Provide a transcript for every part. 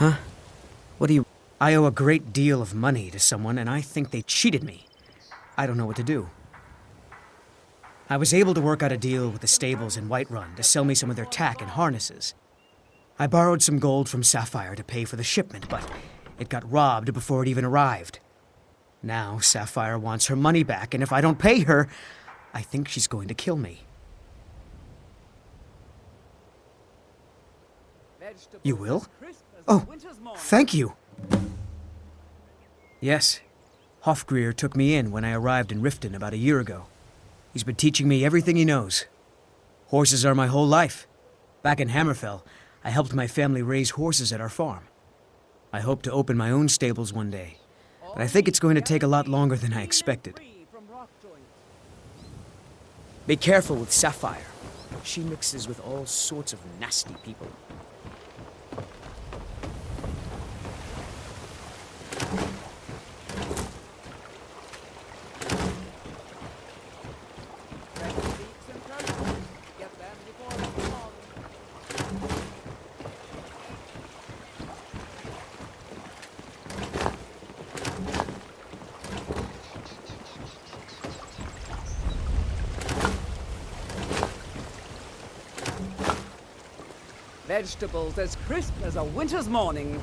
Huh? What do you... I owe a great deal of money to someone, and I think they cheated me. I don't know what to do. I was able to work out a deal with the stables in Whiterun to sell me some of their tack and harnesses. I borrowed some gold from Sapphire to pay for the shipment, but it got robbed before it even arrived. Now Sapphire wants her money back, and if I don't pay her, I think she's going to kill me. You will? Oh, thank you. Yes, Hofgrir took me in when I arrived in Riften about a year ago. He's been teaching me everything he knows. Horses are my whole life. Back in Hammerfell, I helped my family raise horses at our farm. I hope to open my own stables one day, but I think it's going to take a lot longer than I expected. Be careful with Sapphire. She mixes with all sorts of nasty people. Vegetables as crisp as a winter's morning.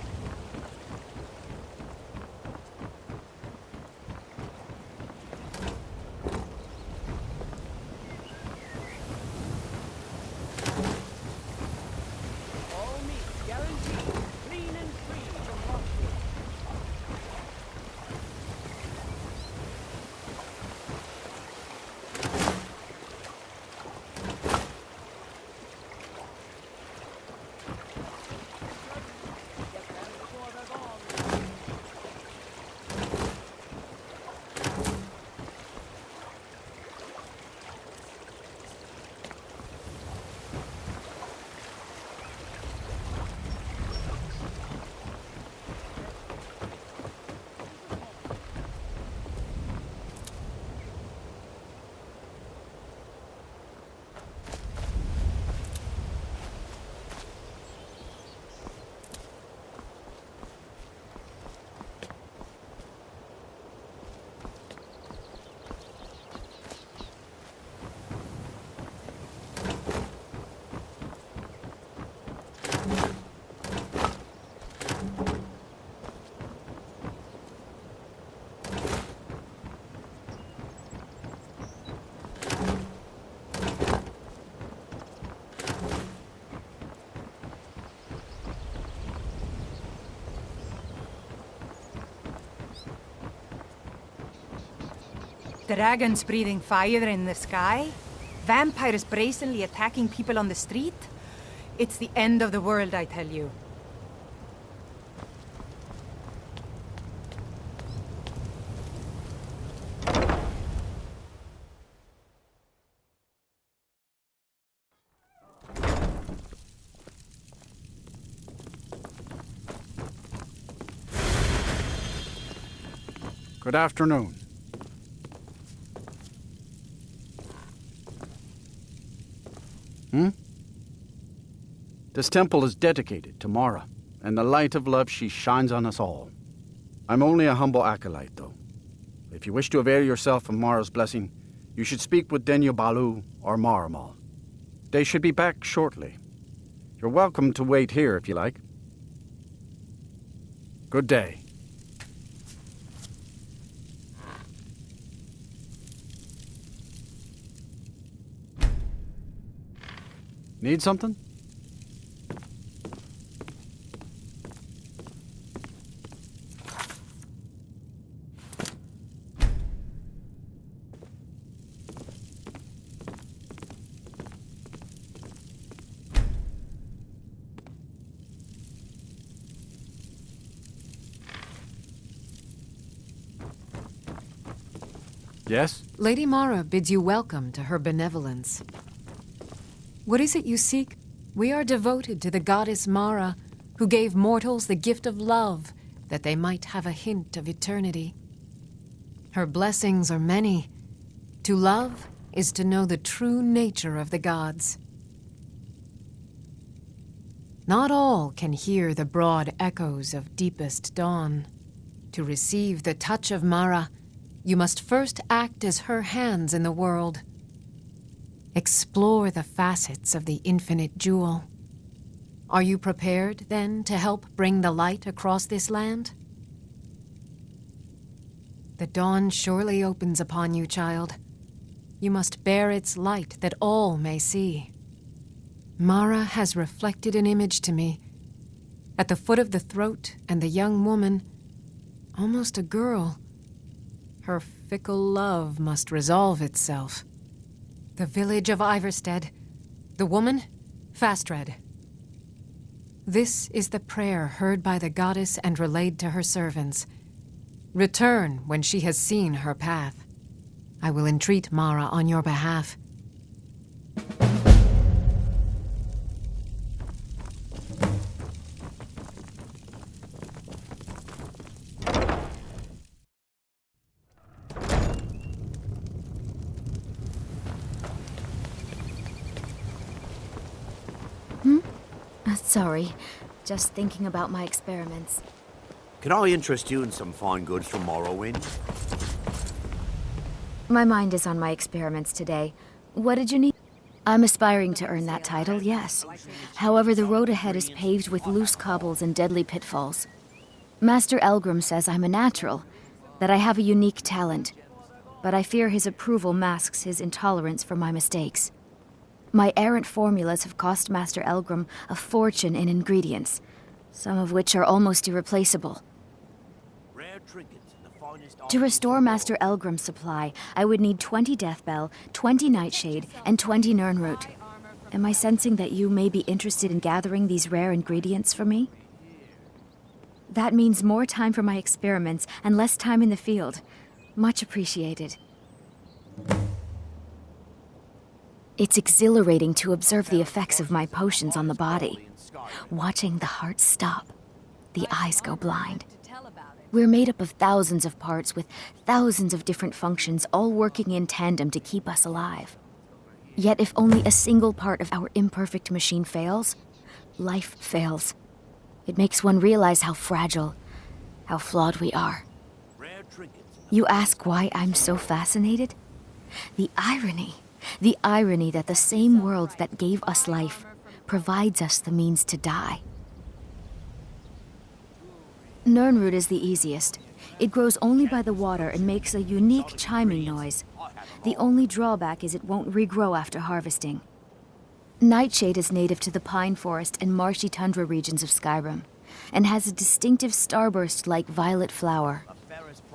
All meat guaranteed, clean and free from rockwood. Dragons breathing fire in the sky? Vampires brazenly attacking people on the street? It's the end of the world, I tell you. Good afternoon. This temple is dedicated to Mara, and the light of love she shines on us all. I'm only a humble acolyte, though. If you wish to avail yourself of Mara's blessing, you should speak with Denya Balu or Maramal. They should be back shortly. You're welcome to wait here if you like. Good day. Need something? Yes? Lady Mara bids you welcome to her benevolence. What is it you seek? We are devoted to the goddess Mara, who gave mortals the gift of love, that they might have a hint of eternity. Her blessings are many. To love is to know the true nature of the gods. Not all can hear the broad echoes of deepest dawn. To receive the touch of Mara, you must first act as her hands in the world. Explore the facets of the infinite jewel. Are you prepared, then, to help bring the light across this land? The dawn surely opens upon you, child. You must bear its light that all may see. Mara has reflected an image to me. At the foot of the throat and the young woman, almost a girl. Her fickle love must resolve itself. The village of Iverstead. The woman, Fastred. This is the prayer heard by the goddess and relayed to her servants. Return when she has seen her path. I will entreat Mara on your behalf. Sorry, just thinking about my experiments. Can I interest you in some fine goods from Morrowind? My mind is on my experiments today. What did you need? I'm aspiring to earn that title, yes. However, the road ahead is paved with loose cobbles and deadly pitfalls. Master Elgrim says I'm a natural, that I have a unique talent, but I fear his approval masks his intolerance for my mistakes. My errant formulas have cost Master Elgrim a fortune in ingredients, some of which are almost irreplaceable. To restore Master Elgrim's supply, I would need 20 Deathbell, 20 Nightshade, and 20 Nirnroot. Am I sensing that you may be interested in gathering these rare ingredients for me? That means more time for my experiments and less time in the field. Much appreciated. It's exhilarating to observe the effects of my potions on the body. Watching the heart stop, the eyes go blind. We're made up of thousands of parts with thousands of different functions, all working in tandem to keep us alive. Yet if only a single part of our imperfect machine fails, life fails. It makes one realize how fragile, how flawed we are. You ask why I'm so fascinated? The irony that the same world that gave us life provides us the means to die. Nirnroot is the easiest. It grows only by the water and makes a unique chiming noise. The only drawback is it won't regrow after harvesting. Nightshade is native to the pine forest and marshy tundra regions of Skyrim, and has a distinctive starburst-like violet flower.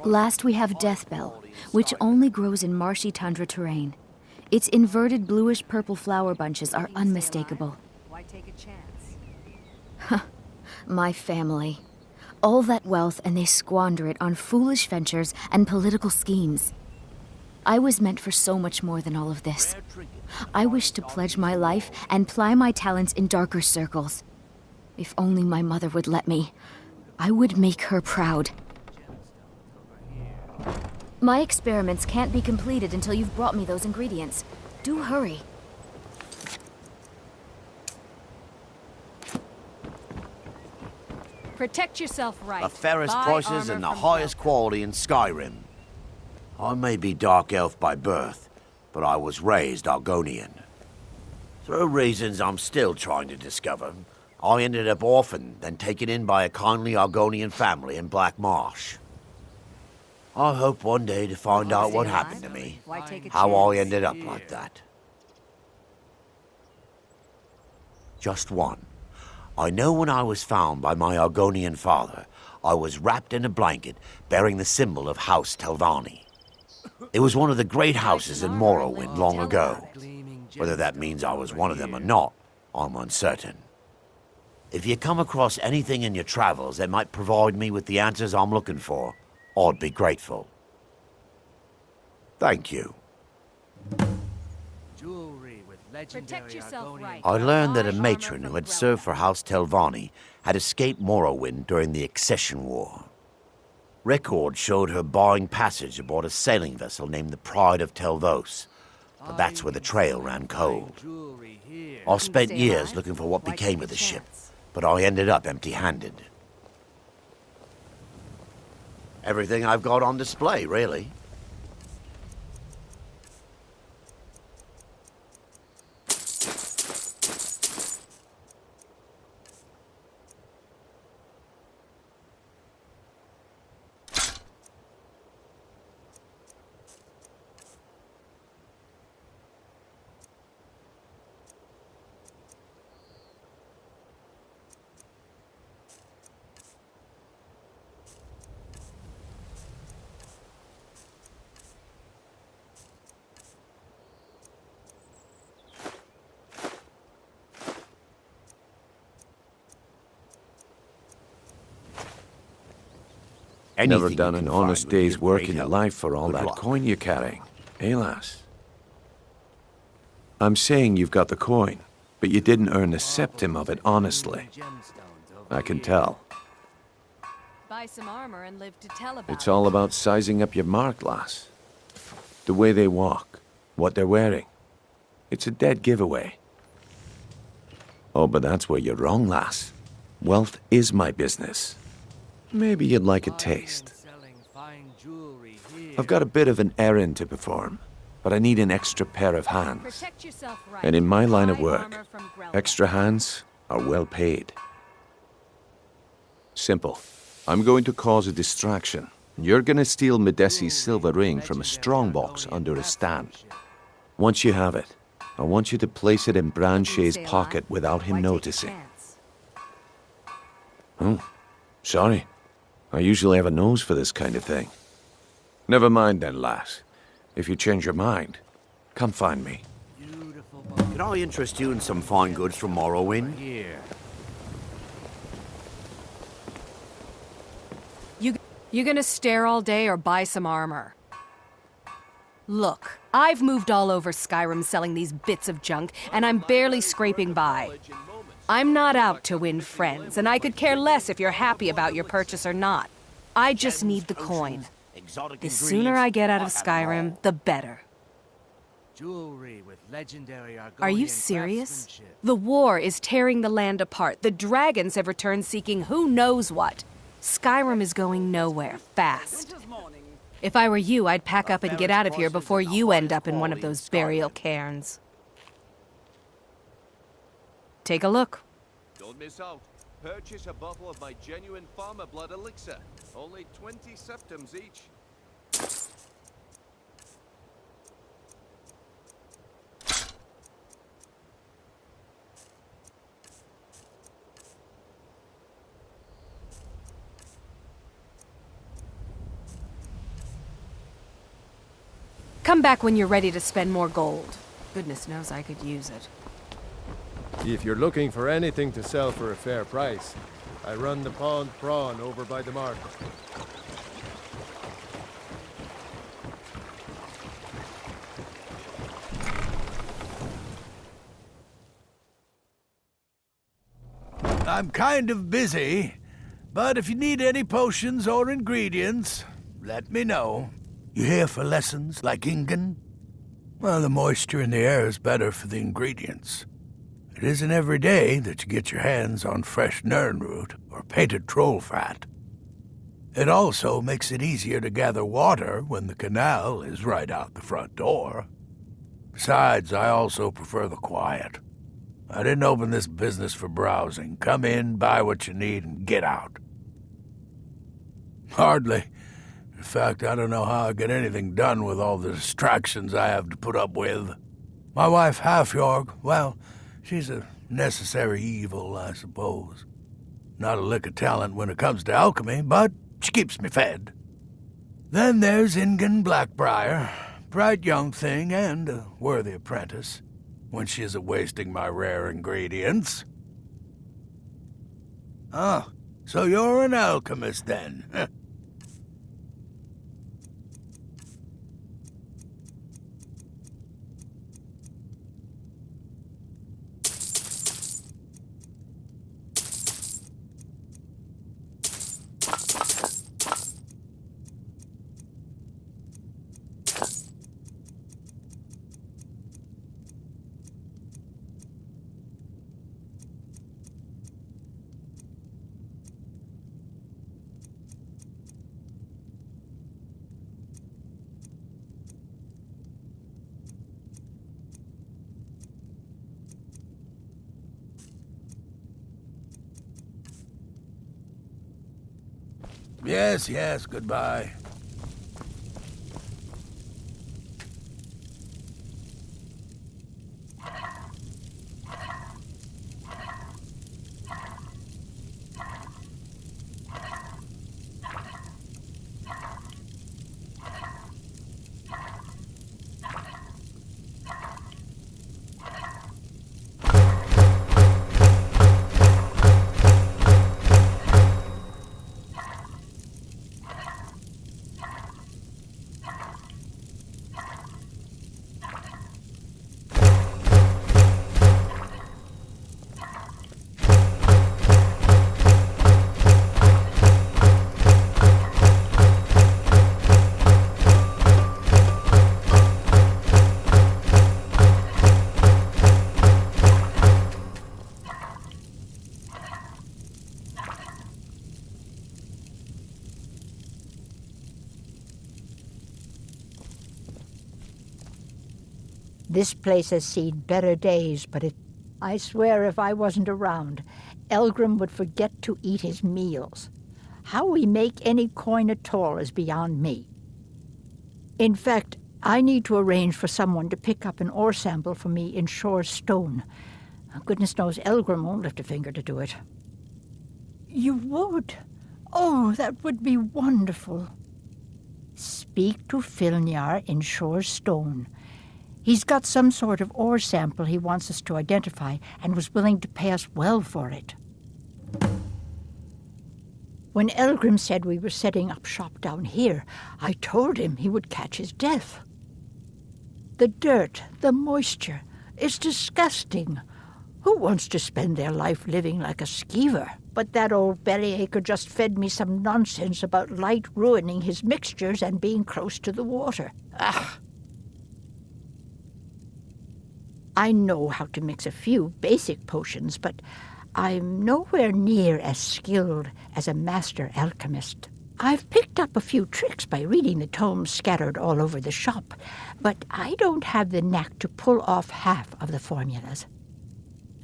Last we have Deathbell, which only grows in marshy tundra terrain. Its inverted bluish-purple flower bunches are unmistakable. Why take a chance? My family. All that wealth and they squander it on foolish ventures and political schemes. I was meant for so much more than all of this. I wish to pledge my life and ply my talents in darker circles. If only my mother would let me, I would make her proud. My experiments can't be completed until you've brought me those ingredients. Do hurry. Protect yourself right. The fairest Buy prices armor and the from highest Velka. quality in Skyrim. I may be Dark Elf by birth, but I was raised Argonian. Through reasons I'm still trying to discover, I ended up orphaned, then taken in by a kindly Argonian family in Black Marsh. I hope one day to find out what happened to me, Why take a how I chance? ended up like that. Just one. I know when I was found by my Argonian father, I was wrapped in a blanket bearing the symbol of House Telvanni. It was one of the great houses in Morrowind long ago. Whether that means I was one of them or not, I'm uncertain. If you come across anything in your travels that might provide me with the answers I'm looking for, I'd be grateful. Thank you. Protect yourself right. I learned that a Buy armor matron from who had served for House Telvanni had escaped Morrowind during the Accession War. Records showed her buying passage aboard a sailing vessel named the Pride of Telvos, but that's where the trail ran cold. I spent years looking for what became of the ship, but I ended up empty-handed. Everything I've got on display, really. Never done an honest day's work in your life for all that coin you're carrying, eh, lass? I'm saying you've got the coin, but you didn't earn a septim of it honestly. I can tell. Buy some armor and live to tell about It's all about sizing up your mark, lass. The way they walk, what they're wearing. It's a dead giveaway. Oh, but that's where you're wrong, lass. Wealth is my business. Maybe you'd like a taste. I've got a bit of an errand to perform, but I need an extra pair of hands. Protect yourself right. And in my line of Buy work, armor from Grelva. extra hands are well paid. Simple. I'm going to cause a distraction. You're gonna steal Medesi's silver ring from a strongbox under a stand. Once you have it, I want you to place it in Branche's pocket without him noticing. Oh, sorry. I usually have a nose for this kind of thing. Never mind then, lass. If you change your mind, come find me. Can I interest you in some fine goods from Morrowind? You gonna stare all day or buy some armor? Look, I've moved all over Skyrim selling these bits of junk, and I'm barely scraping by. I'm not out to win friends, and I could care less if you're happy about your purchase or not. I just need the coin. The sooner I get out of Skyrim, the better. Are you serious? The war is tearing the land apart. The dragons have returned seeking who knows what. Skyrim is going nowhere, fast. If I were you, I'd pack up and get out of here before you end up in one of those burial cairns. Take a look. Don't miss out. Purchase a bottle of my genuine farmer blood elixir. Only 20 septims each. Come back when you're ready to spend more gold. Goodness knows I could use it. If you're looking for anything to sell for a fair price, I run the Pond Prawn over by the market. I'm kind of busy, but if you need any potions or ingredients, let me know. You here for lessons like Ingen? Well, the moisture in the air is better for the ingredients. It isn't every day that you get your hands on fresh nirnroot or painted troll fat. It also makes it easier to gather water when the canal is right out the front door. Besides, I also prefer the quiet. I didn't open this business for browsing. Come in, buy what you need, and get out. Hardly. In fact, I don't know how I get anything done with all the distractions I have to put up with. My wife, Halfjorg, well, she's a necessary evil, I suppose. Not a lick of talent when it comes to alchemy, but she keeps me fed. Then there's Ingen Blackbriar, bright young thing and a worthy apprentice, when she isn't wasting my rare ingredients. Ah, so you're an alchemist then? Yes, yes, goodbye. This place has seen better days, but I swear if I wasn't around, Elgrim would forget to eat his meals. How we make any coin at all is beyond me. In fact, I need to arrange for someone to pick up an ore sample for me in Shore's Stone. Goodness knows Elgrim won't lift a finger to do it. You would? Oh, that would be wonderful. Speak to Filnyar in Shore's Stone. He's got some sort of ore sample he wants us to identify and was willing to pay us well for it. When Elgrim said we were setting up shop down here, I told him he would catch his death. The dirt, the moisture, it's disgusting. Who wants to spend their life living like a skeever? But that old bellyacre just fed me some nonsense about light ruining his mixtures and being close to the water. Ah! I know how to mix a few basic potions, but I'm nowhere near as skilled as a master alchemist. I've picked up a few tricks by reading the tomes scattered all over the shop, but I don't have the knack to pull off half of the formulas.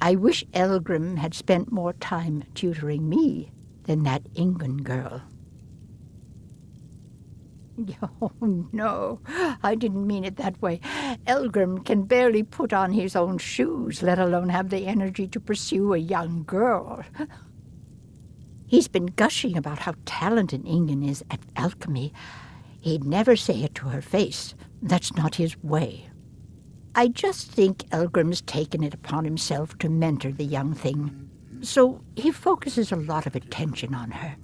I wish Elgrim had spent more time tutoring me than that Ingun girl. Oh, no, I didn't mean it that way. Elgrim can barely put on his own shoes, let alone have the energy to pursue a young girl. He's been gushing about how talented Ingun is at alchemy. He'd never say it to her face. That's not his way. I just think Elgrim's taken it upon himself to mentor the young thing, so he focuses a lot of attention on her.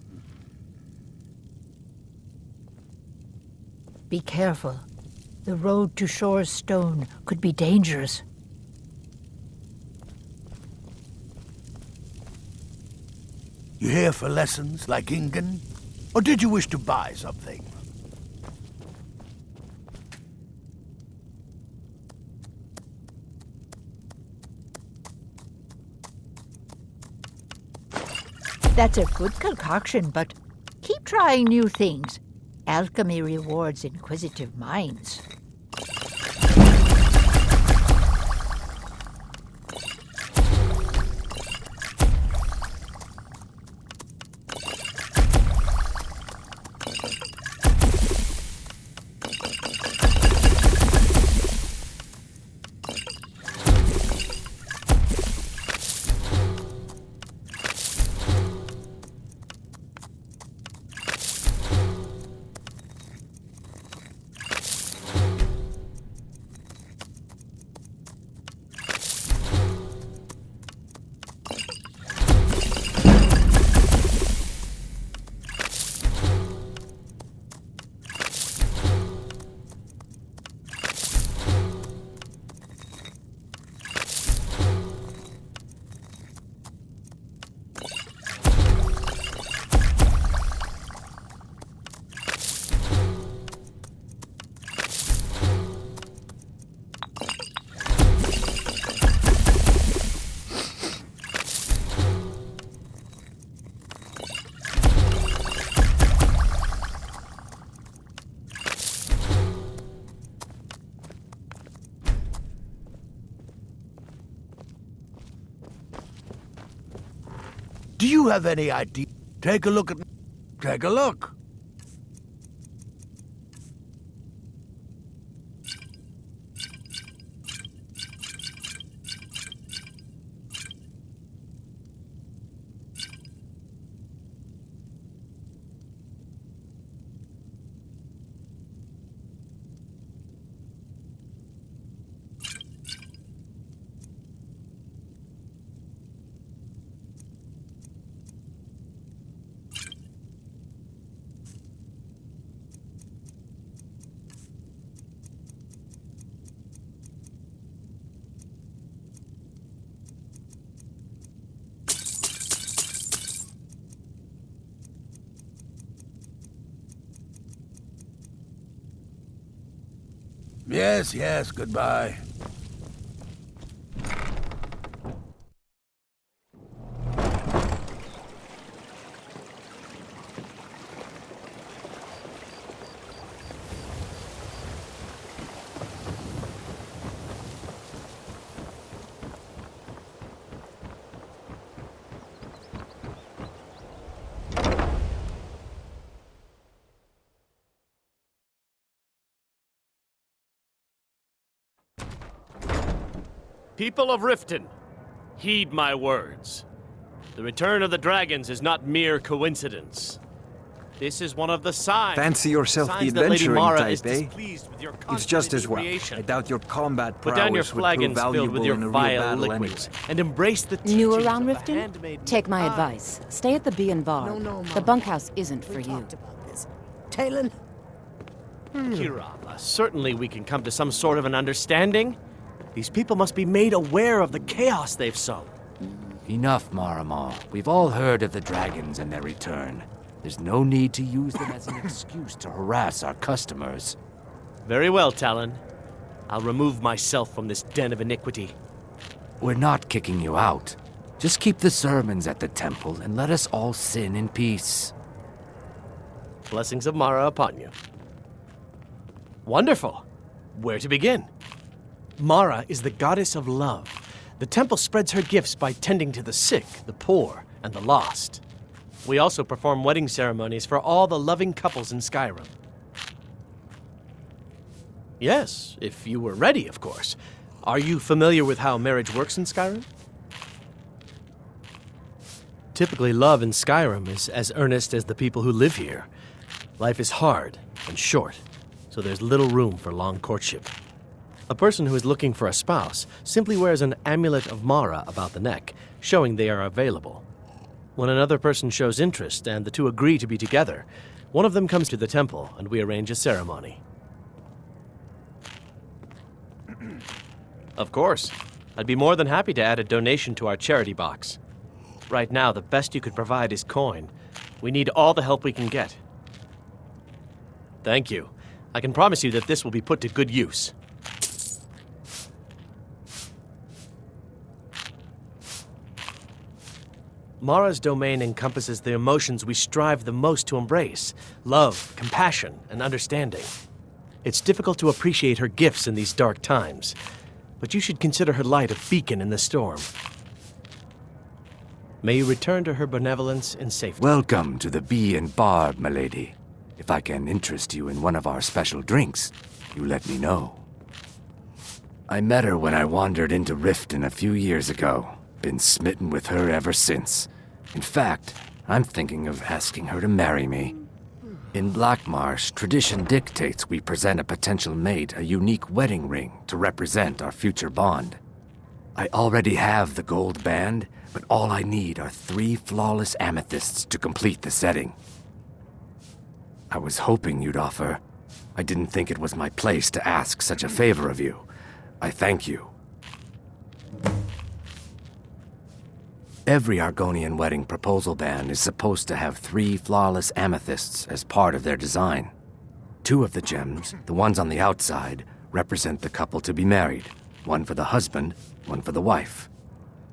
Be careful. The road to Shore's Stone could be dangerous. You here for lessons, like Ingun? Or did you wish to buy something? That's a good concoction, but keep trying new things. Alchemy rewards inquisitive minds. Do you have any idea? Take a look at... take a look. Yes, goodbye. People of Riften, heed my words. The return of the dragons is not mere coincidence. This is one of the signs. Fancy yourself the signs that Lady adventuring Mara type, is eh? displeased with your It's just as well. inebriation. I doubt your combat Put down your prowess would prove flagons filled valuable with your in a real vile battle liquids anyway. and embrace the teachings New around of the Riften? handmaiden. Take my advice. Stay at the Bee and Bar. The bunkhouse isn't for you. Talon? Kirava, certainly we can come to some sort of an understanding. These people must be made aware of the chaos they've sown. Enough, Marama. We've all heard of the dragons and their return. There's no need to use them as an excuse to harass our customers. Very well, Talon. I'll remove myself from this den of iniquity. We're not kicking you out. Just keep the sermons at the temple and let us all sin in peace. Blessings of Mara upon you. Wonderful. Where to begin? Mara is the goddess of love. The temple spreads her gifts by tending to the sick, the poor, and the lost. We also perform wedding ceremonies for all the loving couples in Skyrim. Yes, if you were ready, of course. Are you familiar with how marriage works in Skyrim? Typically, love in Skyrim is as earnest as the people who live here. Life is hard and short, so there's little room for long courtship. A person who is looking for a spouse simply wears an amulet of Mara about the neck, showing they are available. When another person shows interest and the two agree to be together, one of them comes to the temple and we arrange a ceremony. Of course, I'd be more than happy to add a donation to our charity box. Right now, the best you could provide is coin. We need all the help we can get. Thank you. I can promise you that this will be put to good use. Mara's domain encompasses the emotions we strive the most to embrace: love, compassion, and understanding. It's difficult to appreciate her gifts in these dark times, but you should consider her light a beacon in the storm. May you return to her benevolence in safety. Welcome to the Bee and Barb, milady. If I can interest you in one of our special drinks, you let me know. I met her when I wandered into Riften a few years ago. Been smitten with her ever since. In fact, I'm thinking of asking her to marry me. In Blackmarsh, tradition dictates we present a potential mate a unique wedding ring to represent our future bond. I already have the gold band, but all I need are 3 flawless amethysts to complete the setting. I was hoping you'd offer. I didn't think it was my place to ask such a favor of you. I thank you. Every Argonian wedding proposal band is supposed to have 3 flawless amethysts as part of their design. 2 of the gems, the ones on the outside, represent the couple to be married. 1 for the husband, 1 for the wife.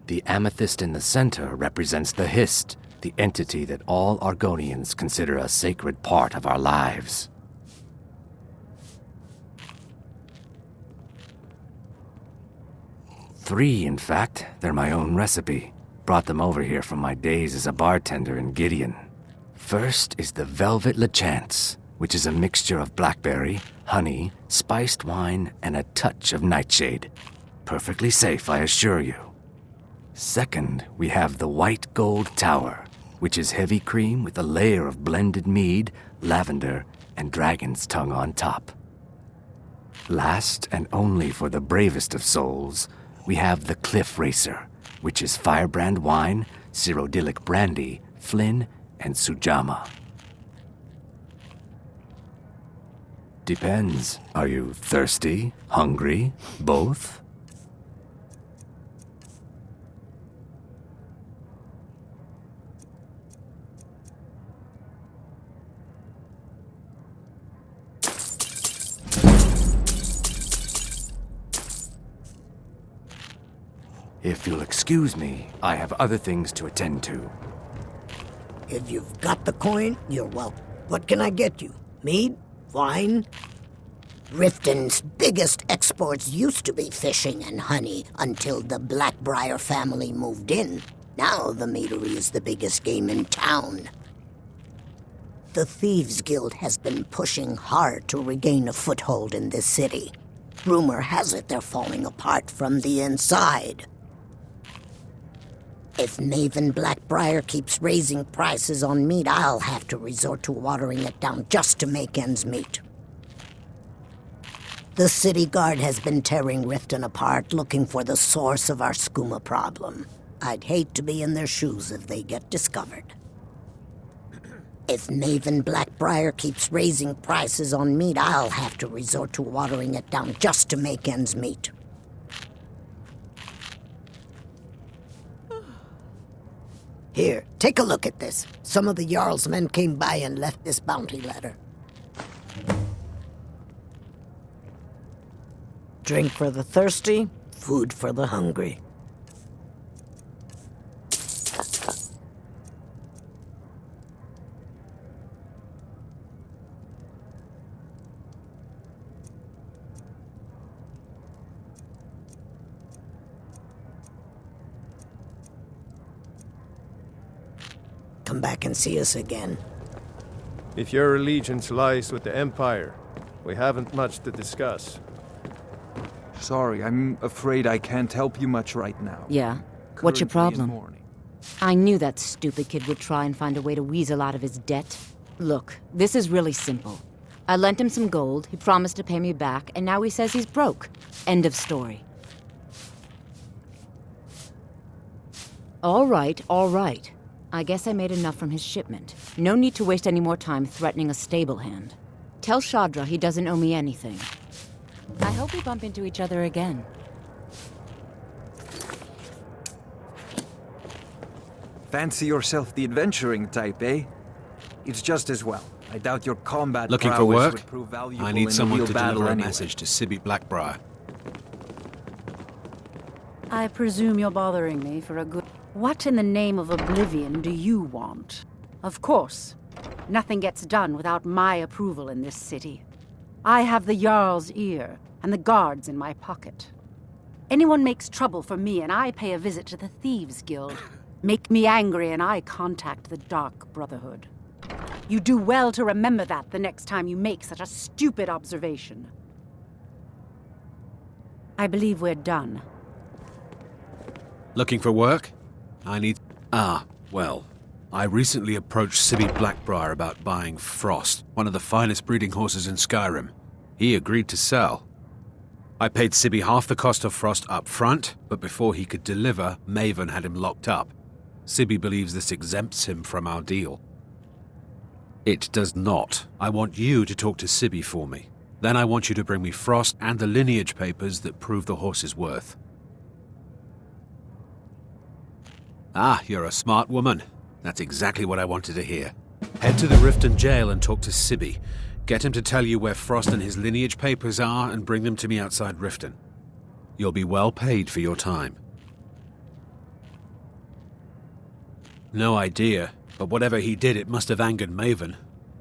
The amethyst in the center represents the Hist, the entity that all Argonians consider a sacred part of our lives. Three, in fact. They're my own recipe. Brought them over here from my days as a bartender in Gideon. First is the Velvet Lachance, which is a mixture of blackberry, honey, spiced wine, and a touch of nightshade. Perfectly safe, I assure you. Second, we have the White Gold Tower, which is heavy cream with a layer of blended mead, lavender, and dragon's tongue on top. Last, and only for the bravest of souls, we have the Cliff Racer, which is firebrand wine, Cyrodiilic brandy, Flynn, and Sujama. Depends. Are you thirsty? Hungry? Both? If you'll excuse me, I have other things to attend to. If you've got the coin, you're welcome. What can I get you? Mead? Wine? Riften's biggest exports used to be fishing and honey until the Blackbriar family moved in. Now the meadery is the biggest game in town. The Thieves Guild has been pushing hard to regain a foothold in this city. Rumor has it they're falling apart from the inside. If Maven Blackbriar keeps raising prices on meat, I'll have to resort to watering it down just to make ends meet. The city guard has been tearing Riften apart, looking for the source of our skooma problem. I'd hate to be in their shoes if they get discovered. If Maven Blackbriar keeps raising prices on meat, I'll have to resort to watering it down just to make ends meet. Here, take a look at this. Some of the Jarl's men came by and left this bounty letter. Drink for the thirsty, food for the hungry. Come back and see us again. If your allegiance lies with the Empire, we haven't much to discuss. Sorry, I'm afraid I can't help you much right now. Yeah? What's your Currently in problem? mourning. I knew that stupid kid would try and find a way to weasel out of his debt. Look, this is really simple. I lent him some gold, he promised to pay me back, and now he says he's broke. End of story. All right, all right. I guess I made enough from his shipment. No need to waste any more time threatening a stable hand. Tell Shadra he doesn't owe me anything. I hope we bump into each other again. Fancy yourself the adventuring type, eh? It's just as well. I doubt your combat Looking for prowess work? would prove valuable I need in a someone real to battle deliver a anyway. message to S.B.I.1 Blackbriar. I presume you're bothering me for a good... What in the name of oblivion do you want? Of course. Nothing gets done without my approval in this city. I have the Jarl's ear and the guards in my pocket. Anyone makes trouble for me and I pay a visit to the Thieves Guild. Make me angry and I contact the Dark Brotherhood. You do well to remember that the next time you make such a stupid observation. I believe we're done. Looking for work? I need... well, I recently approached S.B.I.1 Blackbriar about buying Frost, one of the finest breeding horses in Skyrim. He agreed to sell. I paid S.B.I.1 half the cost of Frost up front, but before he could deliver, Maven had him locked up. S.B.I.1 believes this exempts him from our deal. It does not. I want you to talk to S.B.I.1 for me. Then I want you to bring me Frost and the lineage papers that prove the horse's worth. Ah, you're a smart woman. That's exactly what I wanted to hear. Head to the Riften jail and talk to S.B.I.1. Get him to tell you where Frost and his lineage papers are and bring them to me outside Riften. You'll be well paid for your time. No idea, but whatever he did, it must have angered Maven.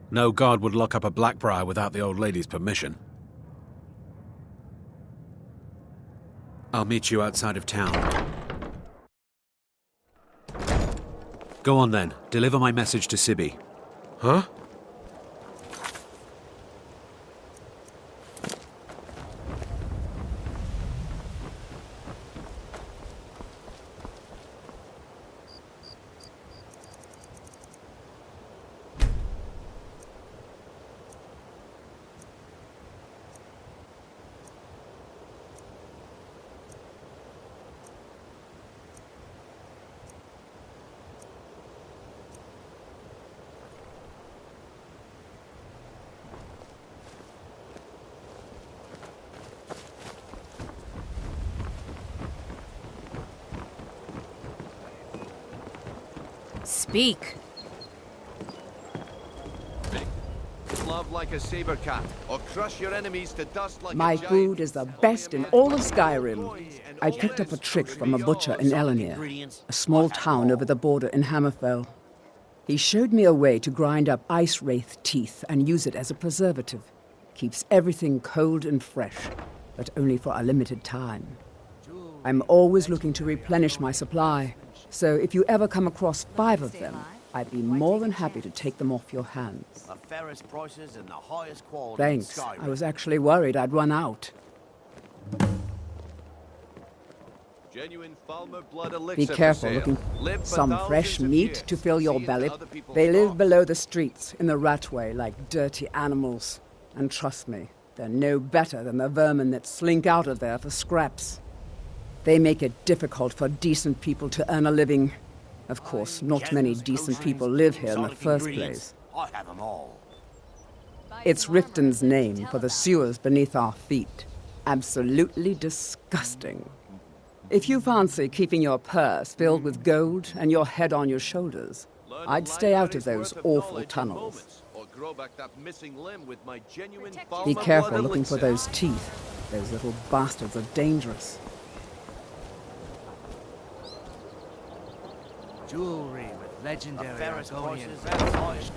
No guard would lock up a Blackbriar without the old lady's permission. I'll meet you outside of town. Go on then, deliver my message to S.B.I.1. Huh? Speak. Love like a saber cat, or crush your enemies to dust like My a giant. food is the best in all of Skyrim. I picked up a trick from a butcher in Elenir, a small town over the border in Hammerfell. He showed me a way to grind up ice wraith teeth and use it as a preservative. Keeps everything cold and fresh, but only for a limited time. I'm always looking to replenish my supply, so if you ever come across 5 of them, I'd be more than happy to take them off your hands. The fairest prices and the highest quality. Thanks. I was actually worried I'd run out. Genuine Falmer blood elixir Be for careful sale. looking Live for for some thousands fresh of meat years, to fill your seeing belly. other people's They live stock. below the streets in the ratway like dirty animals. And trust me, they're no better than the vermin that slink out of there for scraps. They make it difficult for decent people to earn a living. Of course, not many decent people live here in the first place. I have them all. It's Riften's name for the sewers beneath our feet. Absolutely disgusting. If you fancy keeping your purse filled with gold and your head on your shoulders, I'd stay out of those awful tunnels. Or grow back that missing limb with my genuine Be Falmer careful blood looking for elixir. those teeth. Those little bastards are dangerous. Jewelry with legendary fairest Argonian prices and the highest.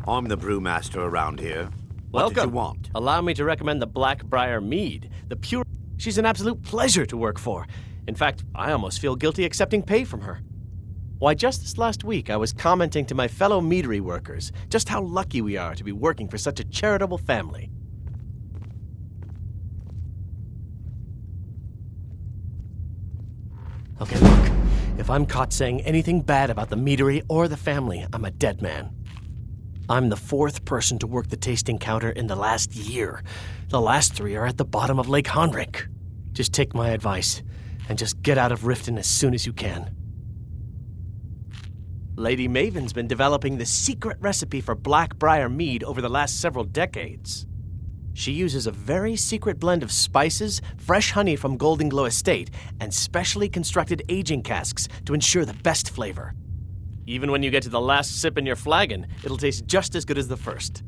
I'm the brewmaster around here. What Welcome. did you want? Allow me to recommend the Blackbriar Mead, the pure. She's an absolute pleasure to work for. In fact, I almost feel guilty accepting pay from her. Why, just this last week, I was commenting to my fellow meadery workers just how lucky we are to be working for such a charitable family. Okay, look. If I'm caught saying anything bad about the meadery or the family, I'm a dead man. I'm the 4th person to work the tasting counter in the last year. The last 3 are at the bottom of Lake Honrick. Just take my advice and just get out of Riften as soon as you can. Lady Maven's been developing the secret recipe for Blackbriar Mead over the last several decades. She uses a very secret blend of spices, fresh honey from Golden Glow Estate, and specially constructed aging casks to ensure the best flavor. Even when you get to the last sip in your flagon, it'll taste just as good as the first.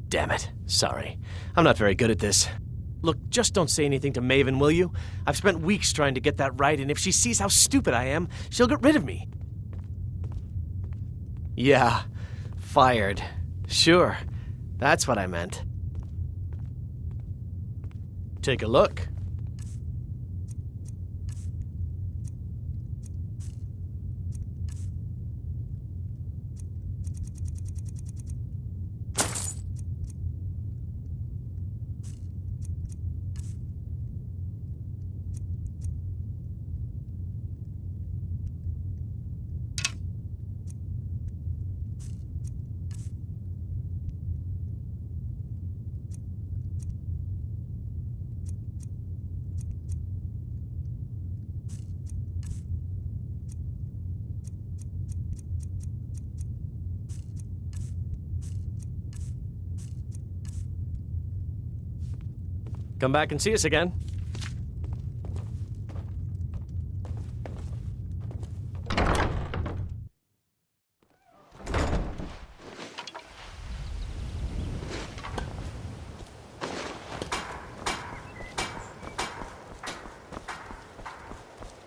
Damn it. Sorry. I'm not very good at this. Look, just don't say anything to Maven, will you? I've spent weeks trying to get that right, and if she sees how stupid I am, she'll get rid of me. Yeah, fired. Sure, that's what I meant. Take a look. Come back and see us again.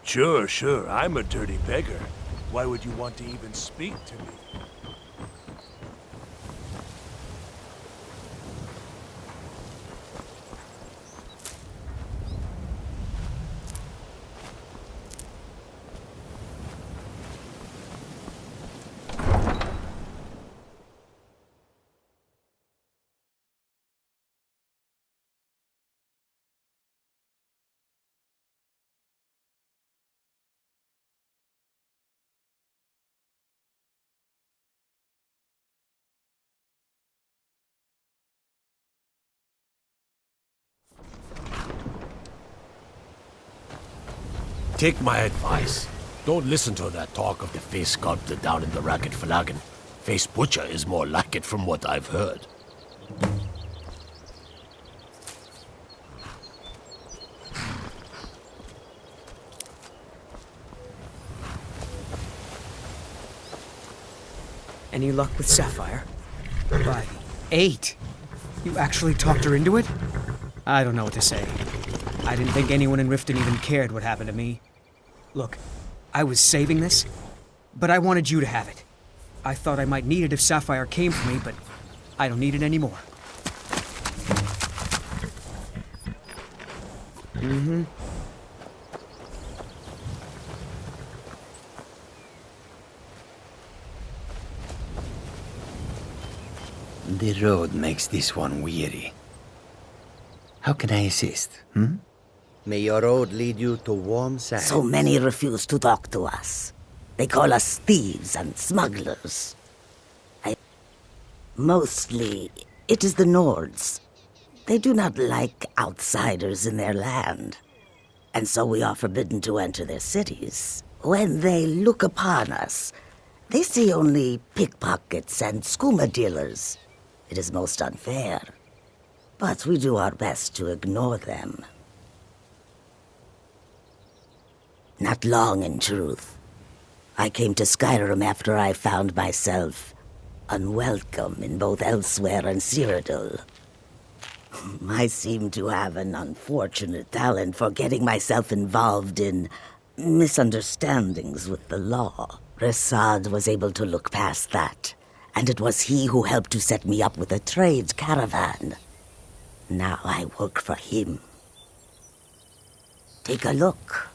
Sure, I'm a dirty beggar. Why would you want to even speak to me? Take my advice. Don't listen to that talk of the face sculptor down in the Ragged Flagon. Face butcher is more like it from what I've heard. Any luck with Sapphire? 8. You actually talked her into it? I don't know what to say. I didn't think anyone in Riften even cared what happened to me. Look, I was saving this, but I wanted you to have it. I thought I might need it if Sapphire came for me, but I don't need it anymore. Mm-hmm. The road makes this one weary. How can I assist, May your road lead you to warm sands. So many refuse to talk to us. They call us thieves and smugglers. Mostly, it is the Nords. They do not like outsiders in their land. And so we are forbidden to enter their cities. When they look upon us, they see only pickpockets and skooma dealers. It is most unfair. But we do our best to ignore them. Not long, in truth. I came to Skyrim after I found myself unwelcome in both Elsewhere and Cyrodiil. I seem to have an unfortunate talent for getting myself involved in misunderstandings with the law. Resad was able to look past that, and it was he who helped to set me up with a trade caravan. Now I work for him. Take a look.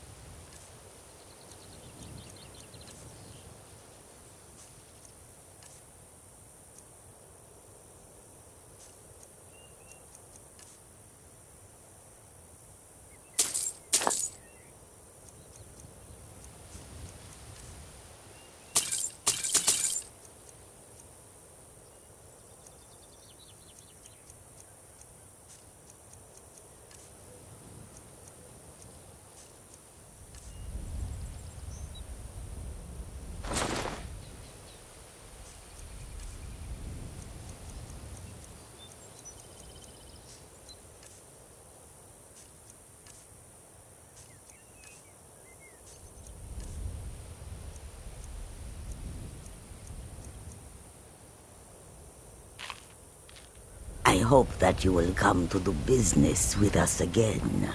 I hope that you will come to do business with us again.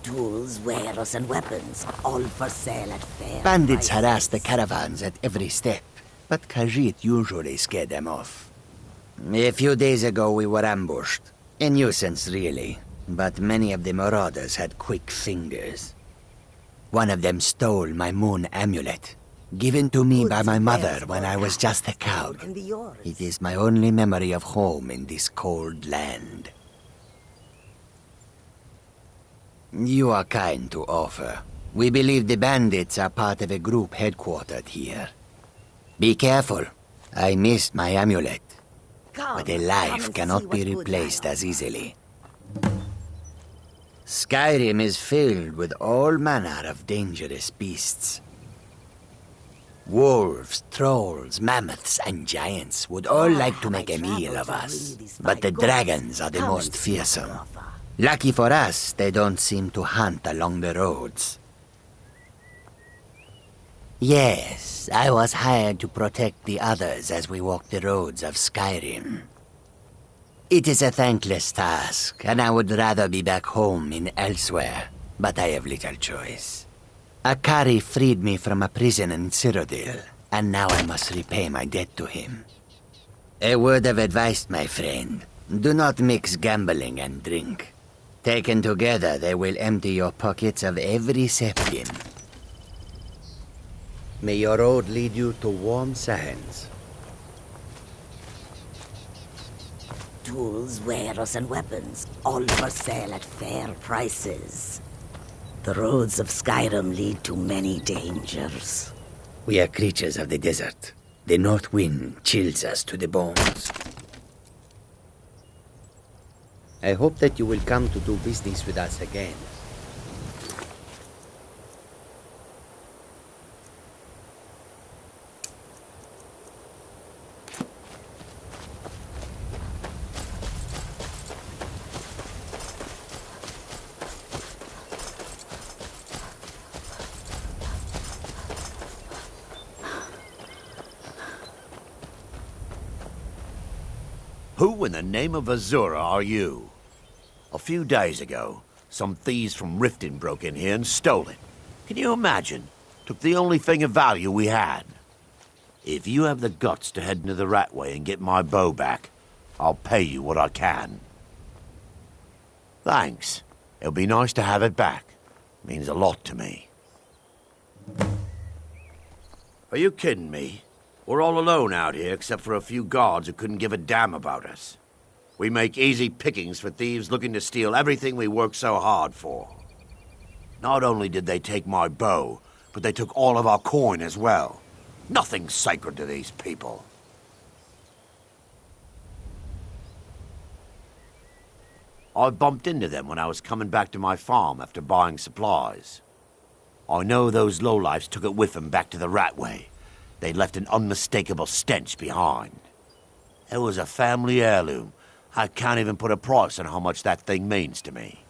Tools, wares, and weapons, all for sale at fair Bandits prices. harass the caravans at every step, but Khajiit usually scare them off. A few days ago we were ambushed. A nuisance, really, but many of the marauders had quick fingers. One of them stole my moon amulet, given to me by my mother when I was just a cow. It is my only memory of home in this cold land. You are kind to offer. We believe the bandits are part of a group headquartered here. Be careful. I missed my amulet. But a life cannot be replaced as easily. Skyrim is filled with all manner of dangerous beasts. Wolves, trolls, mammoths, and giants would all like to make a meal of us. But the dragons are the most fearsome. Lucky for us, they don't seem to hunt along the roads. Yes, I was hired to protect the others as we walk the roads of Skyrim. It is a thankless task, and I would rather be back home in Elsewhere, but I have little choice. Akari freed me from a prison in Cyrodiil, and now I must repay my debt to him. A word of advice, my friend. Do not mix gambling and drink. Taken together, they will empty your pockets of every septim. May your road lead you to warm sands. Tools, wares, and weapons, all for sale at fair prices. The roads of Skyrim lead to many dangers. We are creatures of the desert. The north wind chills us to the bones. I hope that you will come to do business with us again. Who in the name of Azura are you? A few days ago, some thieves from Riften broke in here and stole it. Can you imagine? Took the only thing of value we had. If you have the guts to head into the Ratway and get my bow back, I'll pay you what I can. Thanks. It'll be nice to have it back. Means a lot to me. Are you kidding me? We're all alone out here except for a few guards who couldn't give a damn about us. We make easy pickings for thieves looking to steal everything we work so hard for. Not only did they take my bow, but they took all of our coin as well. Nothing's sacred to these people. I bumped into them when I was coming back to my farm after buying supplies. I know those lowlifes took it with them back to the Ratway. They left an unmistakable stench behind. It was a family heirloom. I can't even put a price on how much that thing means to me.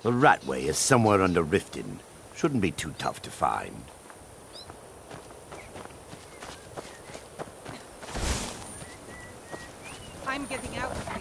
The Ratway is somewhere under Riften. Shouldn't be too tough to find. I'm getting out of here.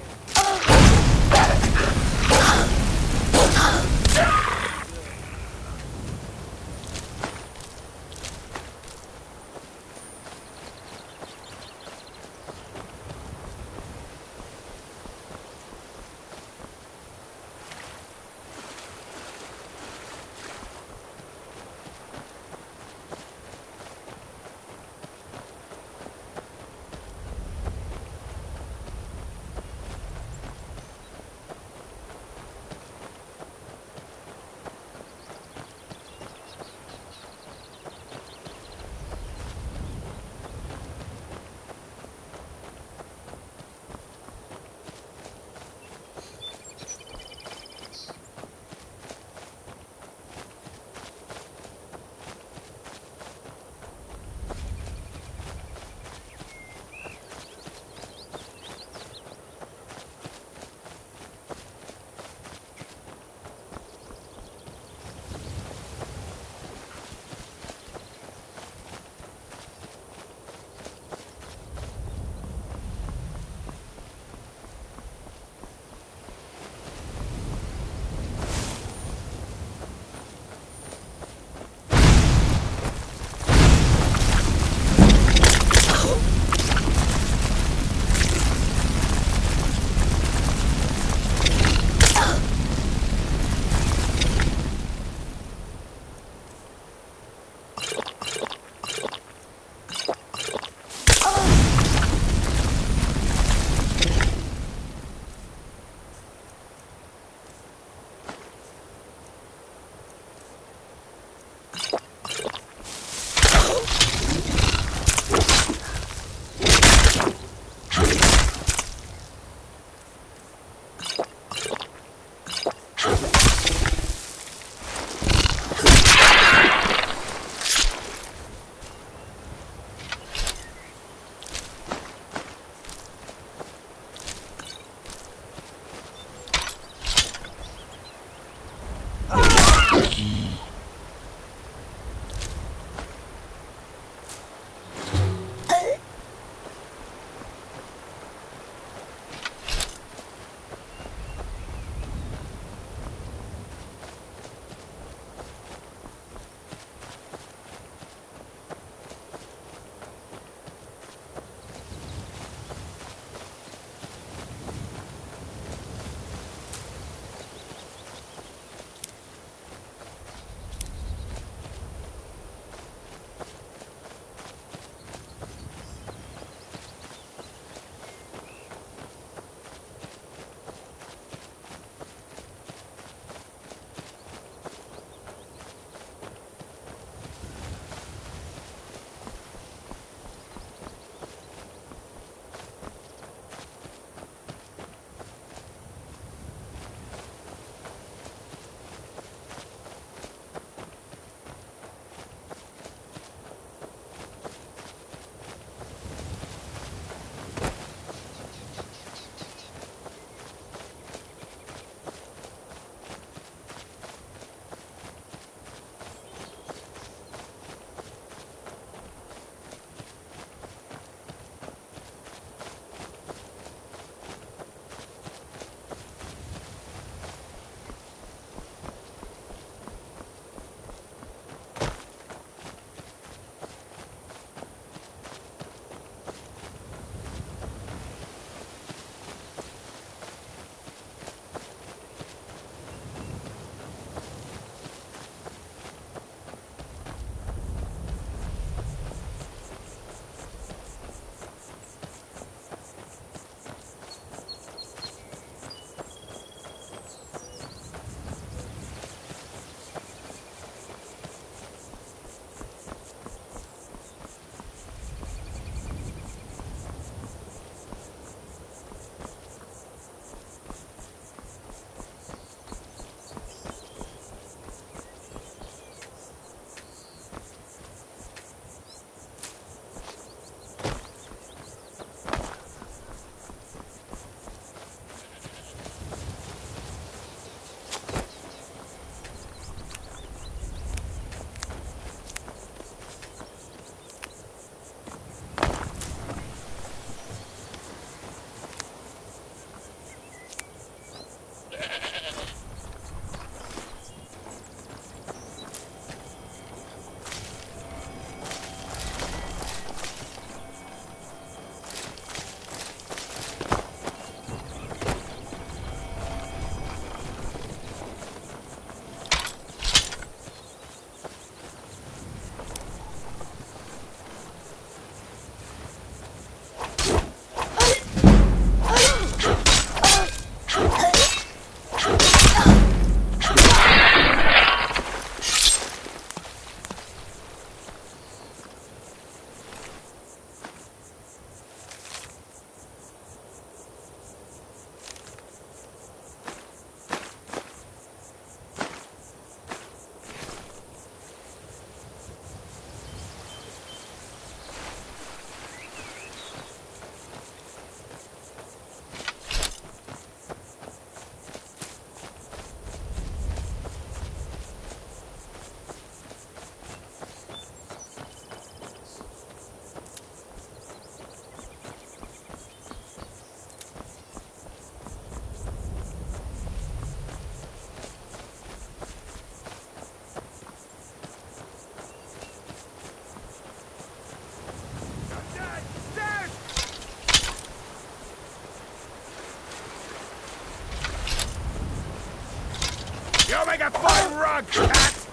rug, cat!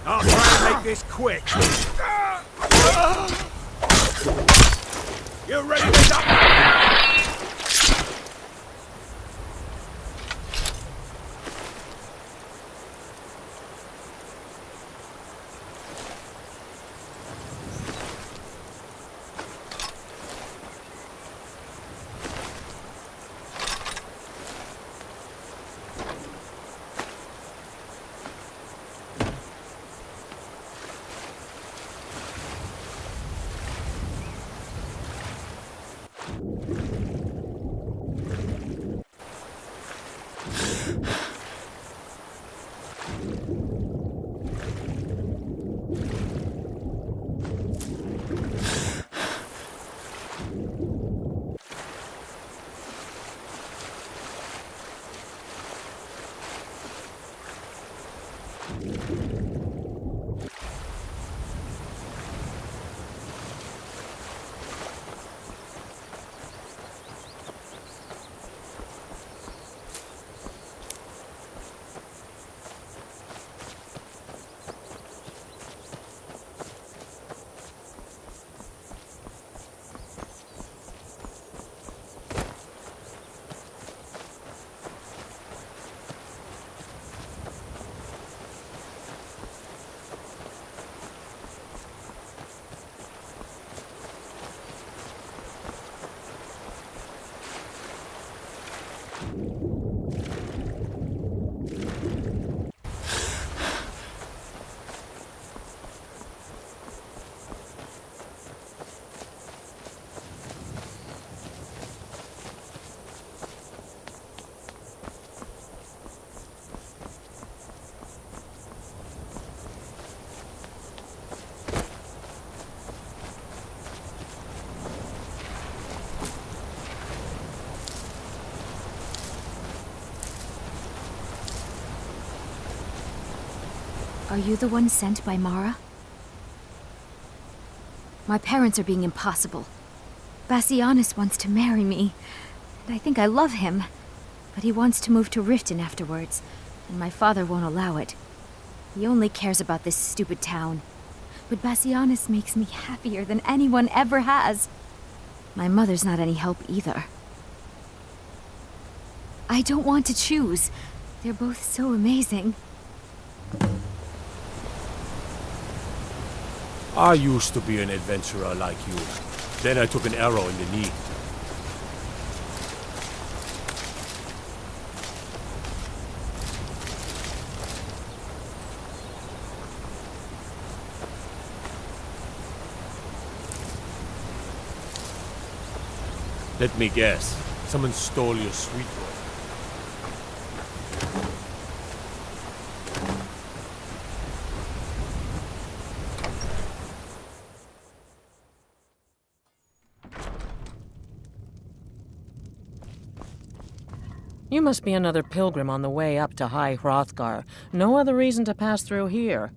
I'll try and make this quick. You ready to die? Are you the one sent by Mara? My parents are being impossible. Bassianus wants to marry me, and I think I love him. But he wants to move to Riften afterwards, and my father won't allow it. He only cares about this stupid town. But Bassianus makes me happier than anyone ever has. My mother's not any help either. I don't want to choose. They're both so amazing. I used to be an adventurer like you. Then I took an arrow in the knee. Let me guess. Someone stole your sweet boy. You must be another pilgrim on the way up to High Hrothgar. No other reason to pass through here.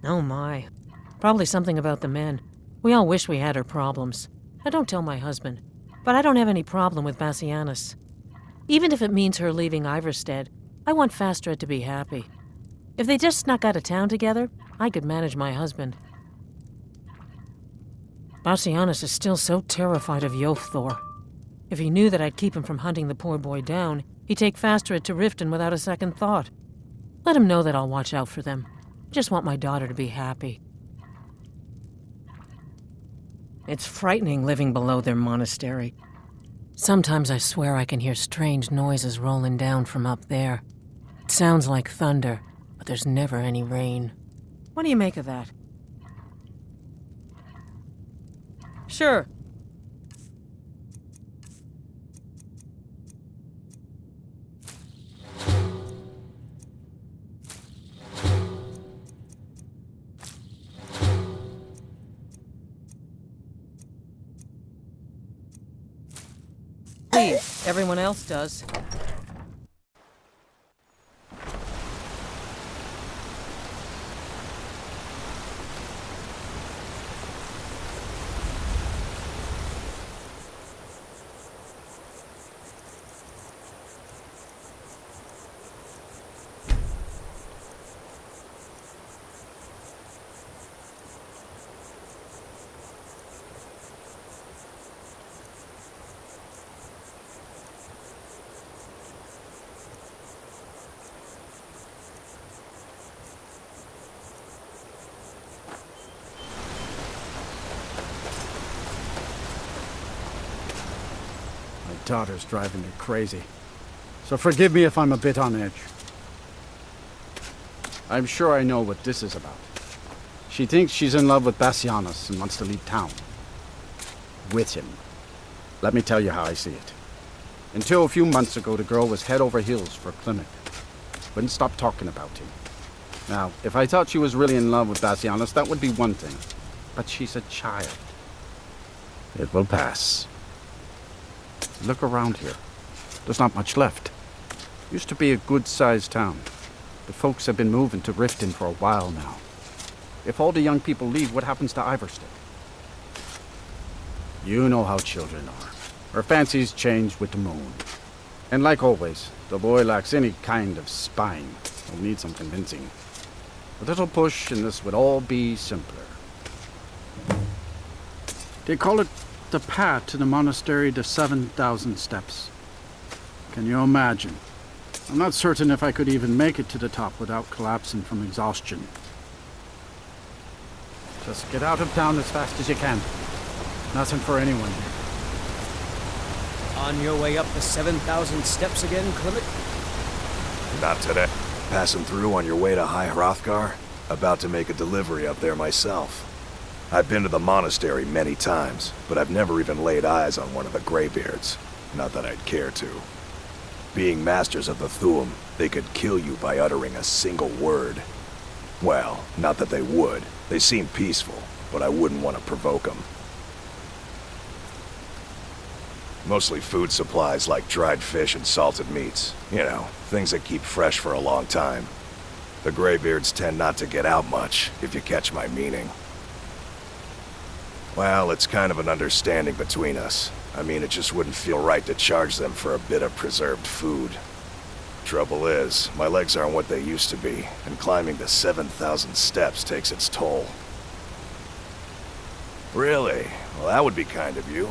Oh my. Probably something about the men. We all wish we had her problems. I don't tell my husband, but I don't have any problem with Bassianus. Even if it means her leaving Iverstead, I want Fastred to be happy. If they just snuck out of town together, I could manage my husband. Bassianus is still so terrified of Yofthor. If he knew that I'd keep him from hunting the poor boy down, he'd take Fastred to Riften without a second thought. Let him know that I'll watch out for them. Just want my daughter to be happy. It's frightening living below their monastery. Sometimes I swear I can hear strange noises rolling down from up there. It sounds like thunder, but there's never any rain. What do you make of that? Sure. Everyone else does. daughter's driving me crazy. So forgive me if I'm a bit on edge. I'm sure I know what this is about. She thinks she's in love with Bassianus and wants to leave town. With him. Let me tell you how I see it. Until a few months ago, the girl was head over heels for Klimek. Wouldn't stop talking about him. Now, if I thought she was really in love with Bassianus, that would be one thing. But she's a child. It will pass. Look around here. There's not much left. Used to be a good-sized town. The folks have been moving to Riften for a while now. If all the young people leave, what happens to Iverstead? You know how children are. Her fancies change with the moon. And like always, the boy lacks any kind of spine. He'll need some convincing. A little push and this would all be simpler. They call it the path to the monastery, the 7,000 steps. Can you imagine? I'm not certain if I could even make it to the top without collapsing from exhaustion. Just get out of town as fast as you can. Nothing for anyone here. On your way up the 7,000 steps again, Klimek? Not today. Passing through on your way to High Hrothgar? About to make a delivery up there myself. I've been to the monastery many times, but I've never even laid eyes on one of the Greybeards. Not that I'd care to. Being masters of the Thu'um, they could kill you by uttering a single word. Well, not that they would. They seem peaceful, but I wouldn't want to provoke them. Mostly food supplies like dried fish and salted meats. You know, things that keep fresh for a long time. The Greybeards tend not to get out much, if you catch my meaning. Well, it's kind of an understanding between us. I mean, it just wouldn't feel right to charge them for a bit of preserved food. Trouble is, my legs aren't what they used to be, and climbing the 7,000 steps takes its toll. Really? Well, that would be kind of you.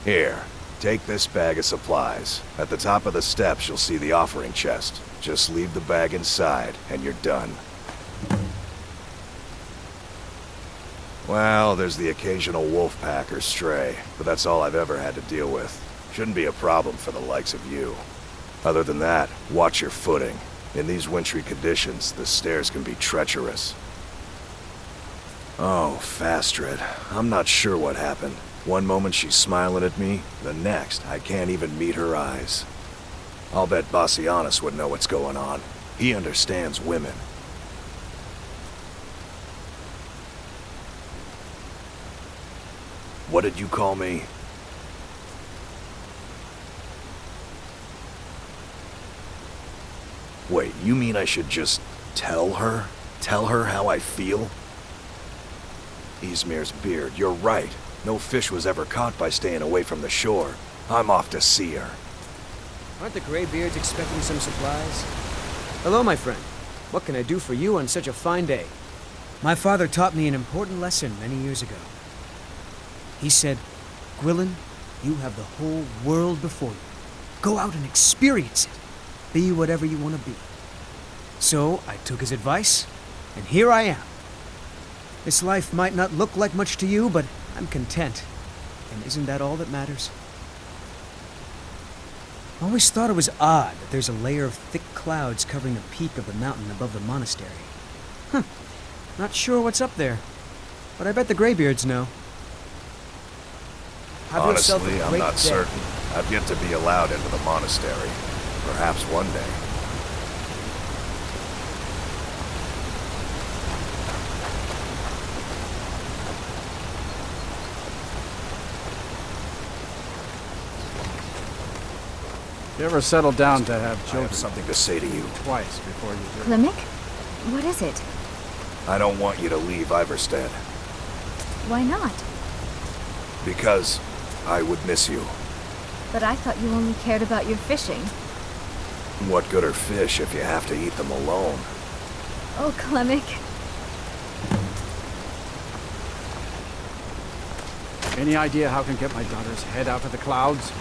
Here, take this bag of supplies. At the top of the steps, you'll see the offering chest. Just leave the bag inside, and you're done. Well, there's the occasional wolf pack or stray, but that's all I've ever had to deal with. Shouldn't be a problem for the likes of you. Other than that, watch your footing. In these wintry conditions, the stairs can be treacherous. Oh, Fastred. I'm not sure what happened. One moment she's smiling at me, the next, I can't even meet her eyes. I'll bet Bassianus would know what's going on. He understands women. What did you call me? Wait, you mean I should just tell her? Tell her how I feel? Ysmir's beard, you're right. No fish was ever caught by staying away from the shore. I'm off to see her. Aren't the Greybeards expecting some supplies? Hello, my friend. What can I do for you on such a fine day? My father taught me an important lesson many years ago. He said, Gwilyn, you have the whole world before you. Go out and experience it. Be whatever you want to be. So I took his advice, and here I am. This life might not look like much to you, but I'm content. And isn't that all that matters? I always thought it was odd that there's a layer of thick clouds covering the peak of the mountain above the monastery. Huh. Not sure what's up there, but I bet the Greybeards know. Have yourself a Honestly, I'm great not day. certain. I've yet to be allowed into the monastery. Perhaps one day. You ever settle down to have children? I have something to say to you. Twice before you do. Klimek? What is it? I don't want you to leave Iverstead. Why not? Because I would miss you. But I thought you only cared about your fishing. What good are fish if you have to eat them alone? Oh, Klimek. Any idea how I can get my daughter's head out of the clouds?